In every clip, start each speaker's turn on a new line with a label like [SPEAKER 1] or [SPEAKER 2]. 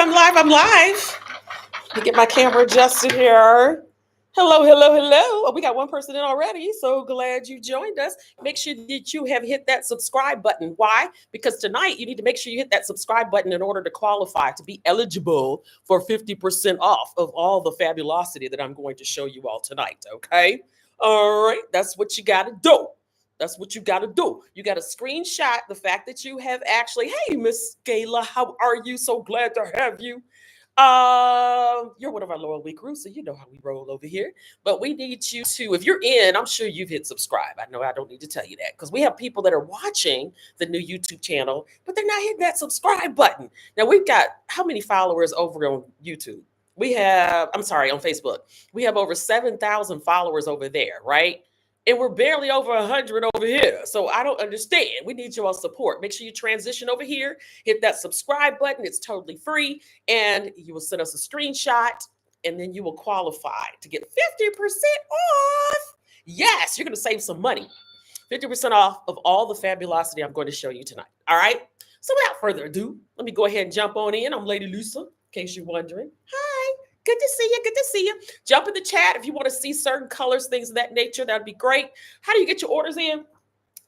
[SPEAKER 1] I'm live. Let me get my camera adjusted here. Hello. Oh, we got one person in already. So glad you joined us. Make sure that you have hit that subscribe button. Why? Because tonight you need to make sure you hit that subscribe button in order to qualify to be eligible for 50% off of all the fabulosity that I'm going to show you all tonight. Okay. All right. That's what you got to do. That's what you got to do. You got to screenshot the fact that you have actually, hey, Miss Gayla, how are you? So glad to have you. You're one of our loyal week crew, so you know how we roll over here. But we need you to, if you're in, I'm sure you've hit subscribe. I know I don't need to tell you that because we have people that are watching the new YouTube channel, but they're not hitting that subscribe button. Now we've got how many followers over on YouTube? On Facebook. We have over 7,000 followers over there, right? And we're barely over 100 over here. So I don't understand. We need your support. Make sure you transition over here, hit that subscribe button. It's totally free. And you will send us a screenshot, and then you will qualify to get 50% off. Yes, you're going to save some money. 50% off of all the fabulosity I'm going to show you tonight. All right. So without further ado, let me go ahead and jump on in. I'm Lady Lusa, in case you're wondering. Hi. Good to see you. Good to see you. Jump in the chat if you want to see certain colors, things of that nature. That'd be great. How do you get your orders in?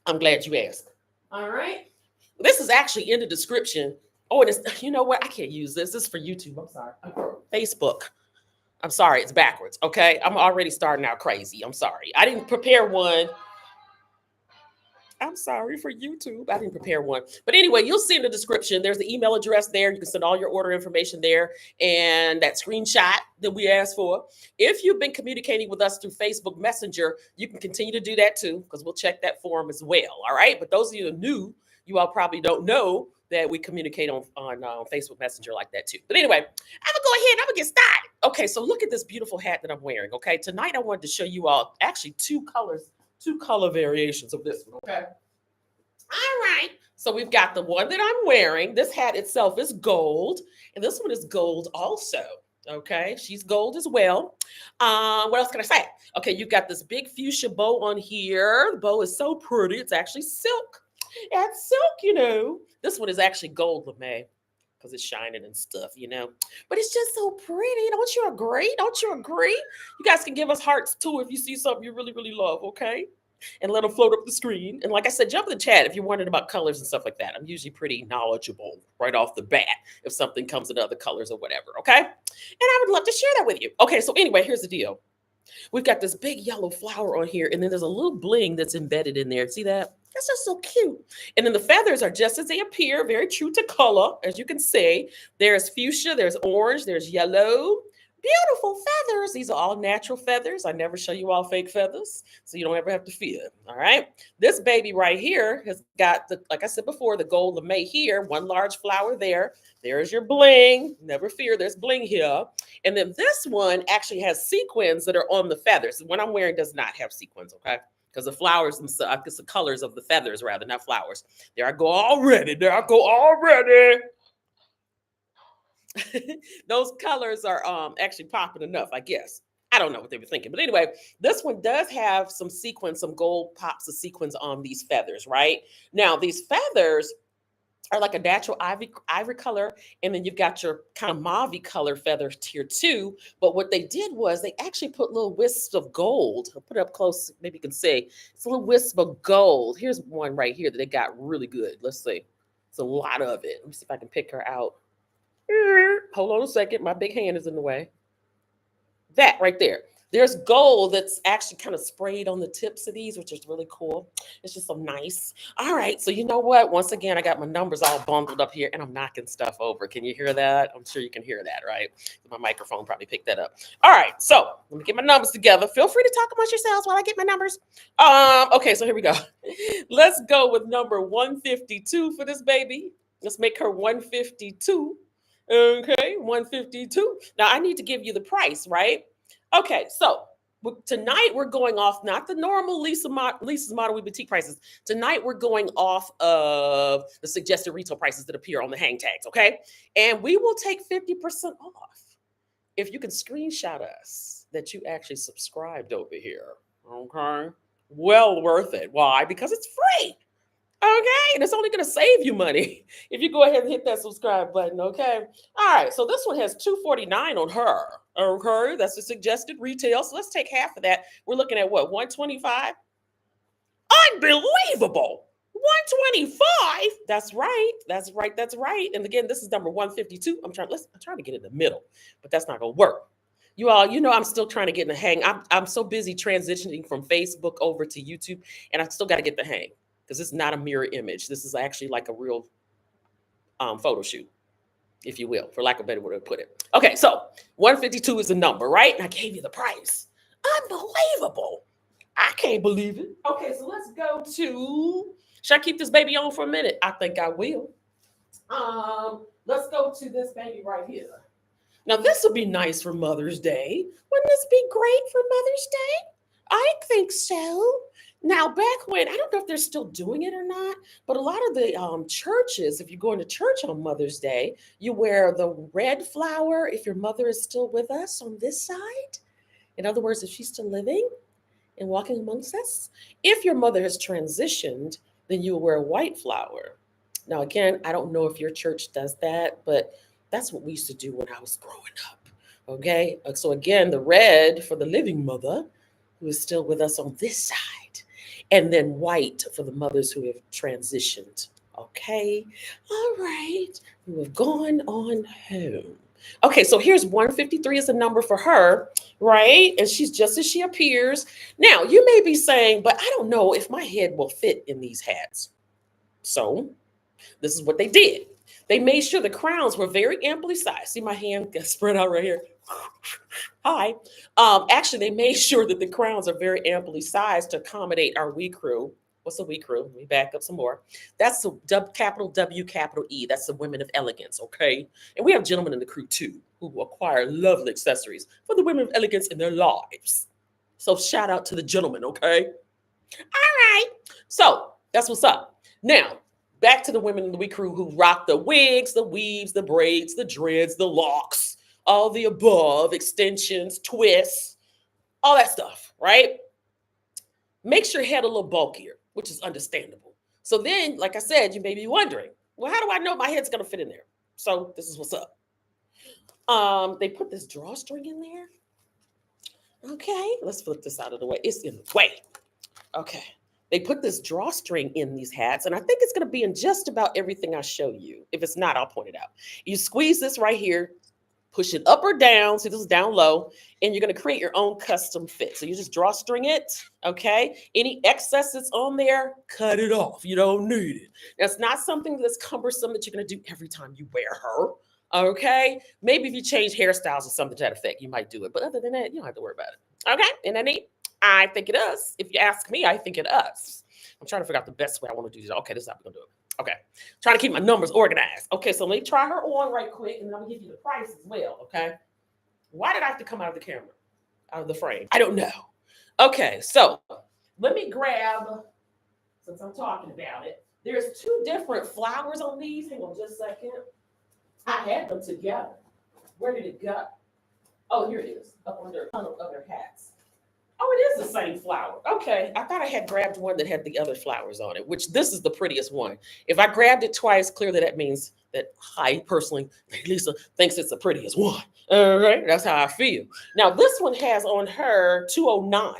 [SPEAKER 1] I'm glad you asked. All right. This is actually in the description. Oh, and it's, you know what? I can't use this. This is for YouTube. I'm sorry. Facebook. I'm sorry. It's backwards. Okay. I'm already starting out crazy. I'm sorry. I didn't prepare one. I'm sorry for YouTube. I didn't prepare one. But anyway, you'll see in the description, there's the email address there. You can send all your order information there and that screenshot that we asked for. If you've been communicating with us through Facebook Messenger, you can continue to do that too, because we'll check that form as well. All right. But those of you who are new, you all probably don't know that we communicate on Facebook Messenger like that too. But anyway, I'm going to go ahead and I'm going to get started. Okay. So look at this beautiful hat that I'm wearing. Okay. Tonight, I wanted to show you all actually two color variations of this one. Okay. All right. So we've got the one that I'm wearing. This hat itself is gold, and this one is gold also. Okay. She's gold as well. What else can I say? Okay. You've got this big fuchsia bow on here. The bow is so pretty. It's actually silk. It's silk. This one is actually gold lame because it's shining and stuff. But it's just so pretty. Don't you agree? Don't you agree? You guys can give us hearts too if you see something you really, really love, okay? And let them float up the screen. And like I said, jump in the chat if you're wondering about colors and stuff like that. I'm usually pretty knowledgeable right off the bat if something comes in other colors or whatever, okay? And I would love to share that with you. Okay, so anyway, here's the deal. We've got this big yellow flower on here, and then there's a little bling that's embedded in there. See that? That's just so cute. And then the feathers are just as they appear, very true to color, as you can see. There's fuchsia, there's orange, there's yellow. Beautiful feathers. These are all natural feathers. I never show you all fake feathers, so you don't ever have to fear. All right. This baby right here has got like I said before, the gold lame here, one large flower there. There's your bling. Never fear, there's bling here. And then this one actually has sequins that are on the feathers. The one I'm wearing does not have sequins, okay? Because the flowers themselves, I guess the colors of the feathers rather, not flowers. There I go already. Those colors are actually popping enough, I guess. I don't know what they were thinking. But anyway, this one does have some sequins, some gold pops of sequins on these feathers, right? Now, these feathers are like a natural ivory color, and then you've got your kind of mauve color feathers here too. But what they did was they actually put little wisps of gold. I'll put it up close, maybe you can see. It's a little wisp of gold. Here's one right here that they got really good. Let's see. It's a lot of it. Let me see if I can pick her out. Hold on a second. My big hand is in the way. That right there. There's gold that's actually kind of sprayed on the tips of these, which is really cool. It's just so nice. All right. So you know what? Once again, I got my numbers all bundled up here and I'm knocking stuff over. Can you hear that? I'm sure you can hear that, right? My microphone probably picked that up. All right. So let me get my numbers together. Feel free to talk amongst yourselves while I get my numbers. Okay. So here we go. Let's go with number 152 for this baby. Let's make her 152. Okay, 152. Now I need to give you the price, right? Okay, so tonight we're going off not the normal Lisa's Model We Boutique prices. Tonight we're going off of the suggested retail prices that appear on the hang tags, okay? And we will take 50% off if you can screenshot us that you actually subscribed over here, okay? Well worth it. Why? Because it's free. Okay, and it's only going to save you money if you go ahead and hit that subscribe button. Okay, all right. So this one has 249 on her. Okay, that's the suggested retail. So let's take half of that. We're looking at what, 125? Unbelievable. 125. That's right. That's right. That's right. And again, this is number 152. I'm trying to get in the middle, but that's not gonna work. You all, I'm still trying to get in the hang. I'm so busy transitioning from Facebook over to YouTube, and I still got to get the hang because it's not a mirror image. This is actually like a real photo shoot, if you will, for lack of a better way to put it. Okay, so 152 is the number, right? And I gave you the price. Unbelievable. I can't believe it. Okay, so let's go to. Should I keep this baby on for a minute? I think I will. Let's go to this baby right here. Now, this would be nice for Mother's Day. Wouldn't this be great for Mother's Day? I think so. Now, back when, I don't know if they're still doing it or not, but a lot of the churches, if you're going to church on Mother's Day, you wear the red flower if your mother is still with us on this side. In other words, if she's still living and walking amongst us. If your mother has transitioned, then you will wear a white flower. Now, again, I don't know if your church does that, but that's what we used to do when I was growing up. Okay. So, again, the red for the living mother who is still with us on this side, and then white for the mothers who have transitioned. Okay. All right. Who have gone on home. Okay, so here's 153 is a number for her, right? And she's just as she appears. Now, you may be saying, but I don't know if my head will fit in these hats. So, this is what they did. They made sure the crowns were very amply sized. See my hand got spread out right here. Hi. Actually, they made sure that the crowns are very amply sized to accommodate our we crew. What's a we crew? Let me back up some more. That's the capital W, capital E. That's the women of elegance, okay? And we have gentlemen in the crew too who acquire lovely accessories for the women of elegance in their lives. So shout out to the gentlemen, okay? All right. So that's what's up. Now, back to the women in the we crew who rock the wigs, the weaves, the braids, the dreads, the locks, all the above, extensions, twists, all that stuff, right? Makes your head a little bulkier, which is understandable. So then, like I said, you may be wondering, well, how do I know my head's gonna fit in there? So this is what's up. They put this drawstring in there. Okay, let's flip this out of the way. It's in the way. Okay. They put this drawstring in these hats, and I think it's going to be in just about everything I show you. If it's not, I'll point it out. You squeeze this right here, push it up or down. See, this is down low, and you're going to create your own custom fit. So you just drawstring it, okay? Any excess that's on there, cut it off. You don't need it. That's not something that's cumbersome that you're going to do every time you wear her, okay? Maybe if you change hairstyles or something to that effect, you might do it. But other than that, you don't have to worry about it. Okay? Isn't that neat? I think it does. If you ask me, I think it does. I'm trying to figure out the best way I want to do this. Okay, this is how we're going to do it. Okay. Trying to keep my numbers organized. Okay, so let me try her on right quick, and then I'm going to give you the price as well, okay? Why did I have to come out of the camera, out of the frame? I don't know. Okay, so let me grab, since I'm talking about it, there's two different flowers on these. Hang on just a second. I had them together. Where did it go? Oh, here it is, up under a ton of other hats. Oh, it is the same flower. Okay. I thought I had grabbed one that had the other flowers on it, which this is the prettiest one. If I grabbed it twice, clearly that means that I personally, Lisa, thinks it's the prettiest one. All right. That's how I feel. Now, this one has on her 209.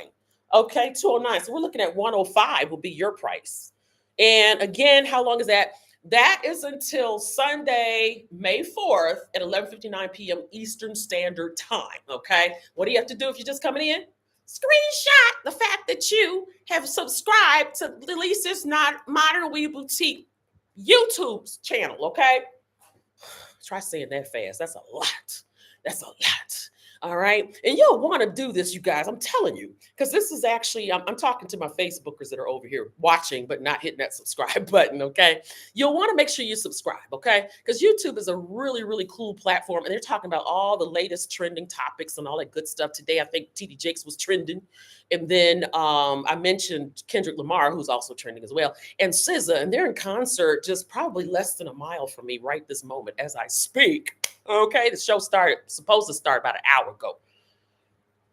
[SPEAKER 1] Okay. 209. So we're looking at 105 will be your price. And again, how long is that? That is until Sunday, May 4th at 11:59 p.m. Eastern Standard Time. Okay. What do you have to do if you're just coming in? Screenshot the fact that you have subscribed to Lisa's Not Modern Wee Boutique YouTube channel, okay? Try saying that fast. That's a lot. That's a lot. All right. And you'll want to do this, you guys. I'm telling you, because this is actually, I'm talking to my Facebookers that are over here watching, but not hitting that subscribe button. Okay. You'll want to make sure you subscribe. Okay. Because YouTube is a really, really cool platform. And they're talking about all the latest trending topics and all that good stuff. Today, I think TD Jakes was trending. And then I mentioned Kendrick Lamar, who's also trending as well, and SZA. And they're in concert just probably less than a mile from me right this moment as I speak. Okay, the show supposed to start about an hour ago,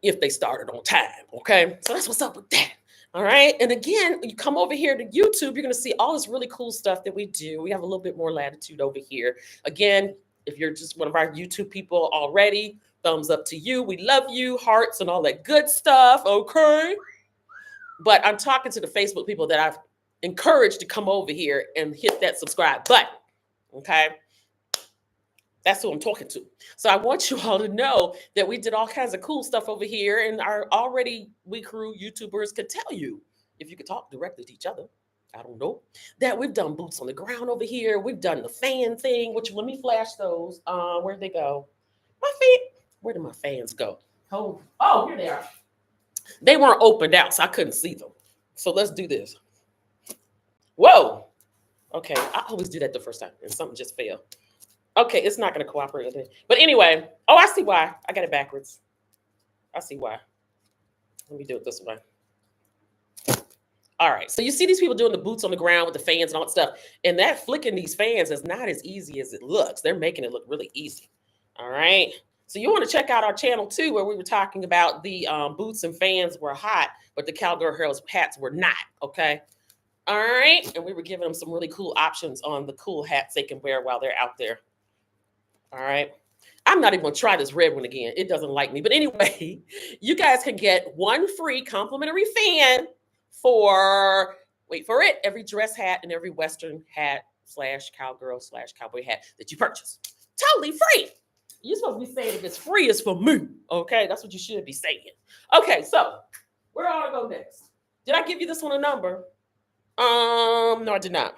[SPEAKER 1] if they started on time. Okay, so that's what's up with that. All right. And again, you come over here to YouTube, you're going to see all this really cool stuff that we do. We have a little bit more latitude over here. Again, if you're just one of our YouTube people already, thumbs up to you. We love you, hearts, and all that good stuff. Okay. But I'm talking to the Facebook people that I've encouraged to come over here and hit that subscribe button. Okay. That's who I'm talking to. So I want you all to know that we did all kinds of cool stuff over here, and our already we crew YouTubers could tell you if you could talk directly to each other. I don't know that we've done boots on the ground over here. We've done the fan thing. Which let me flash those. Where'd they go? My fan. Where did my fans go? Oh, here they are. They weren't opened out, so I couldn't see them. So let's do this. Whoa. Okay, I always do that the first time, and something just fell. Okay, it's not going to cooperate with it. But anyway, oh, I see why. I got it backwards. I see why. Let me do it this way. All right. So you see these people doing the boots on the ground with the fans and all that stuff. And that flicking these fans is not as easy as it looks. They're making it look really easy. All right. So you want to check out our channel too, where we were talking about the boots and fans were hot, but the cowgirl hats were not. Okay. All right. And we were giving them some really cool options on the cool hats they can wear while they're out there. All right. I'm not even going to try this red one again. It doesn't like me. But anyway, you guys can get one free complimentary fan for, wait for it, every dress hat and every Western hat / cowgirl / cowboy hat that you purchase. Totally free. You're supposed to be saying if it's free, it's for me. Okay. That's what you should be saying. Okay. So where ought to go next? Did I give you this one a number? No, I did not.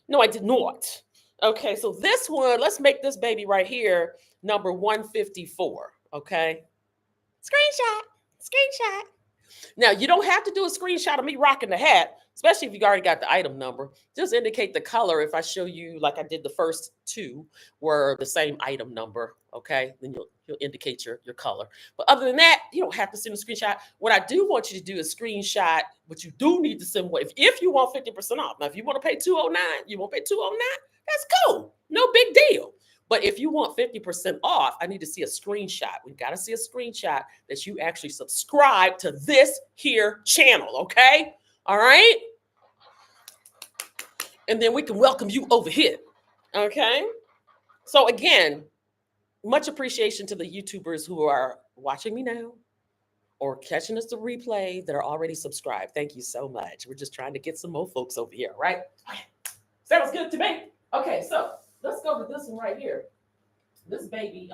[SPEAKER 1] No, I did not. Okay, so this one, let's make this baby right here number 154. Okay, screenshot, screenshot. Now, you don't have to do a screenshot of me rocking the hat, especially if you already got the item number. Just indicate the color. If I show you, like I did the first two, were the same item number, okay? Then you'll indicate your color. But other than that, you don't have to send a screenshot. What I do want you to do is screenshot, but you do need to send what if you want 50% off. Now, if you want to pay 209, you won't pay 209, that's cool. No big deal. But if you want 50% off, I need to see a screenshot. We've got to see a screenshot that you actually subscribe to this here channel, okay? All right? And then we can welcome you over here, okay? So again, much appreciation to the YouTubers who are watching me now or catching us the replay that are already subscribed. Thank you so much. We're just trying to get some more folks over here, right? Sounds good to me. Okay, so let's go to this one right here. This baby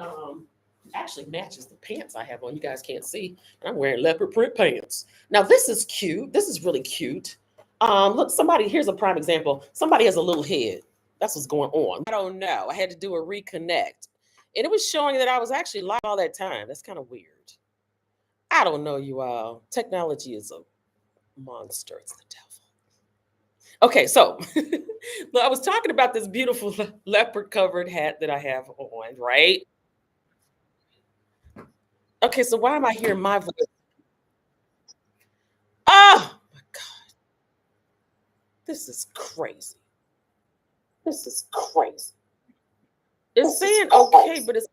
[SPEAKER 1] actually matches the pants I have on. You guys can't see. I'm wearing leopard print pants. Now, this is cute. This is really cute. Look, here's a prime example. Somebody has a little head. That's what's going on. I don't know. I had to do a reconnect. And it was showing that I was actually live all that time. That's kind of weird. I don't know, you all. Technology is a monster. It's the devil. Okay, so I was talking about this beautiful leopard covered hat that I have on, right? Okay, so why am I hearing my voice? Oh my God, this is crazy. This is crazy. It's saying okay, but it's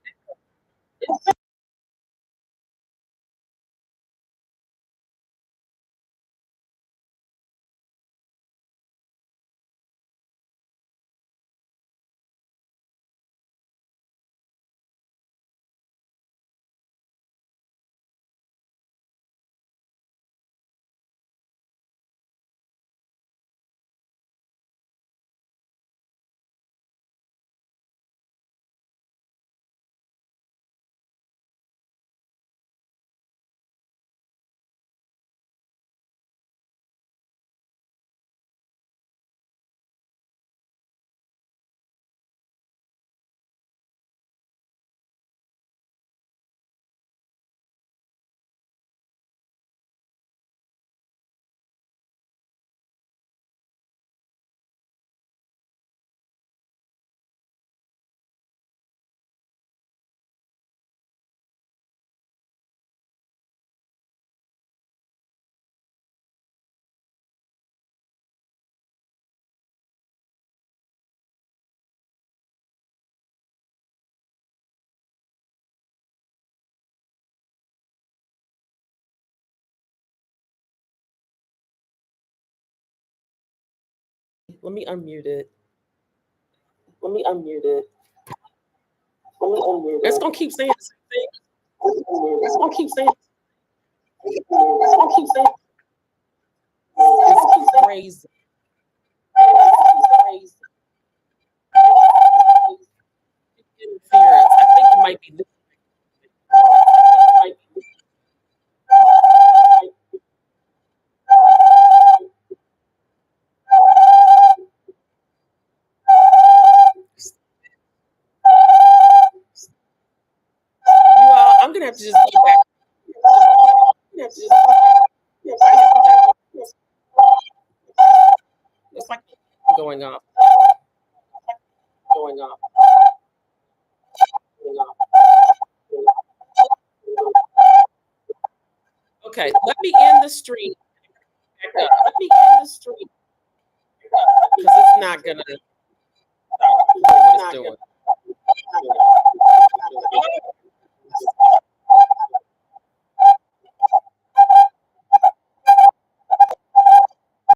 [SPEAKER 1] Let me unmute it.
[SPEAKER 2] Let me unmute it. Let me unmute it.
[SPEAKER 1] It's gonna keep saying the same thing.
[SPEAKER 2] It's gonna keep saying. It's gonna keep saying.
[SPEAKER 1] It's crazy.
[SPEAKER 2] Crazy.
[SPEAKER 1] Interference. I think it might be this. You all, I'm gonna have to just get back.
[SPEAKER 2] You have to just.
[SPEAKER 1] It's like going off.
[SPEAKER 2] Going off. Going off.
[SPEAKER 1] Okay, let me end the stream. Back up.
[SPEAKER 2] Let me end the stream.
[SPEAKER 1] Because it's not gonna stop doing what it's doing.